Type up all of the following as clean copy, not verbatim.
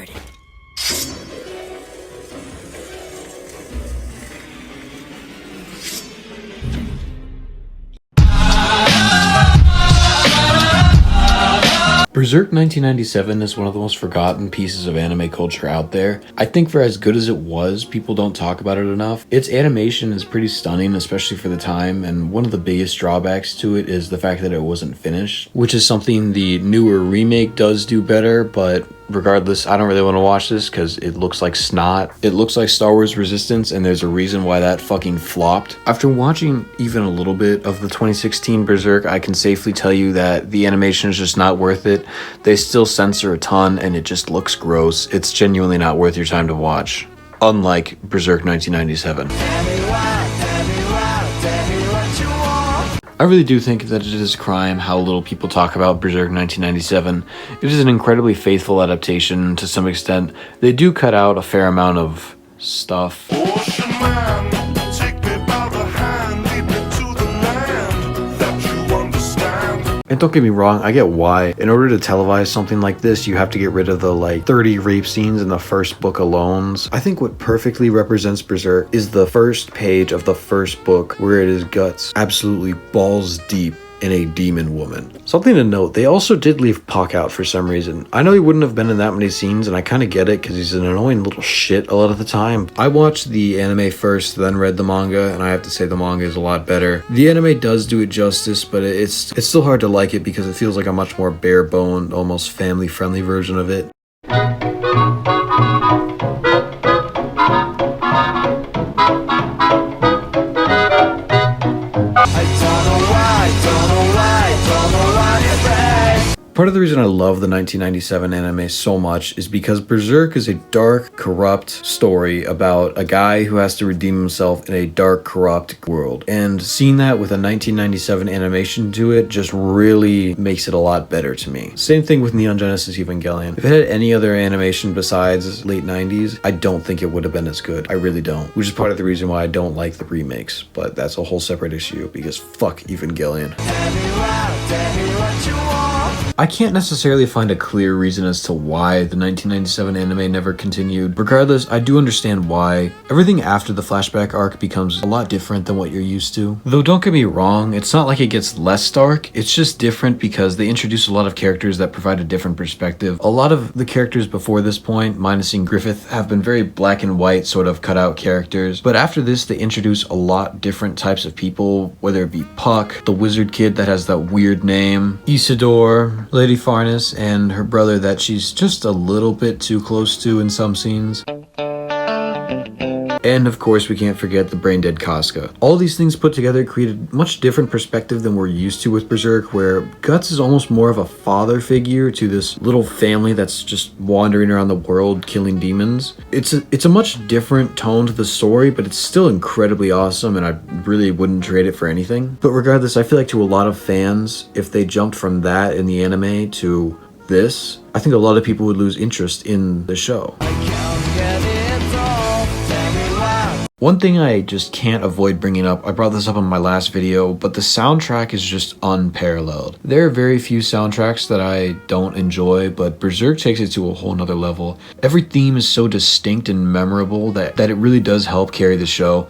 started. Berserk 1997 is one of the most forgotten pieces of anime culture out there. I think for as good as it was, people don't talk about it enough. Its animation is pretty stunning, especially for the time, and one of the biggest drawbacks to it is the fact that it wasn't finished, which is something the newer remake does do better, but regardless, I don't really want to watch this because it looks like snot. It looks like Star Wars Resistance, and there's a reason why that fucking flopped. After watching even a little bit of the 2016 Berserk, I can safely tell you that the animation is just not worth it. They still censor a ton, and it just looks gross. It's genuinely not worth your time to watch. Unlike Berserk 1997. I really do think that it is a crime how little people talk about Berserk 1997. It is an incredibly faithful adaptation to some extent. They do cut out a fair amount of stuff. And don't get me wrong, I get why. In order to televise something like this, you have to get rid of the 30 rape scenes in the first book alone. I think what perfectly represents Berserk is the first page of the first book where it is guts absolutely balls deep in a demon woman. Something to note, they also did leave Puck out for some reason. I know he wouldn't have been in that many scenes, and I kind of get it because he's an annoying little shit a lot of the time. I watched the anime first, then read the manga, and I have to say the manga is a lot better. The anime does do it justice, but it's still hard to like it because it feels like a much more bare-boned, almost family-friendly version of it. Part of the reason I love the 1997 anime so much is because Berserk is a dark, corrupt story about a guy who has to redeem himself in a dark, corrupt world. And seeing that with a 1997 animation to it just really makes it a lot better to me. Same thing with Neon Genesis Evangelion. If it had any other animation besides late 90s, I don't think it would have been as good. I really don't. Which is part of the reason why I don't like the remakes. But that's a whole separate issue because fuck Evangelion. I can't necessarily find a clear reason as to why the 1997 anime never continued. Regardless, I do understand why. Everything after the flashback arc becomes a lot different than what you're used to. Though don't get me wrong, it's not like it gets less dark, it's just different because they introduce a lot of characters that provide a different perspective. A lot of the characters before this point, minusing Griffith, have been very black and white sort of cutout characters. But after this, they introduce a lot different types of people, whether it be Puck, the wizard kid that has that weird name, Isidore, Lady Farnes, and her brother that she's just a little bit too close to in some scenes. And of course, we can't forget the brain-dead Casca. All these things put together create a much different perspective than we're used to with Berserk, where Guts is almost more of a father figure to this little family that's just wandering around the world killing demons. It's a much different tone to the story, but it's still incredibly awesome, and I really wouldn't trade it for anything. But regardless, I feel like to a lot of fans, if they jumped from that in the anime to this, I think a lot of people would lose interest in the show. One thing I just can't avoid bringing up, I brought this up in my last video, but the soundtrack is just unparalleled. There are very few soundtracks that I don't enjoy, but Berserk takes it to a whole nother level. Every theme is so distinct and memorable that it really does help carry the show.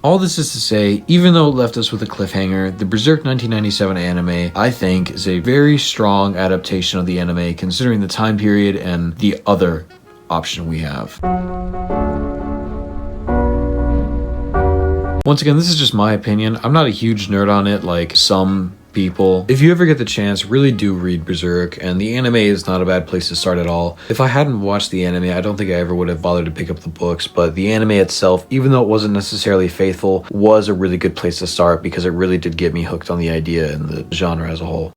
All this is to say, even though it left us with a cliffhanger, the Berserk 1997 anime, I think, is a very strong adaptation of the anime considering the time period and the other option we have. Once again, this is just my opinion. I'm not a huge nerd on it like some people. If you ever get the chance, really do read Berserk, and the anime is not a bad place to start at all. If I hadn't watched the anime, I don't think I ever would have bothered to pick up the books, but the anime itself, even though it wasn't necessarily faithful, was a really good place to start because it really did get me hooked on the idea and the genre as a whole.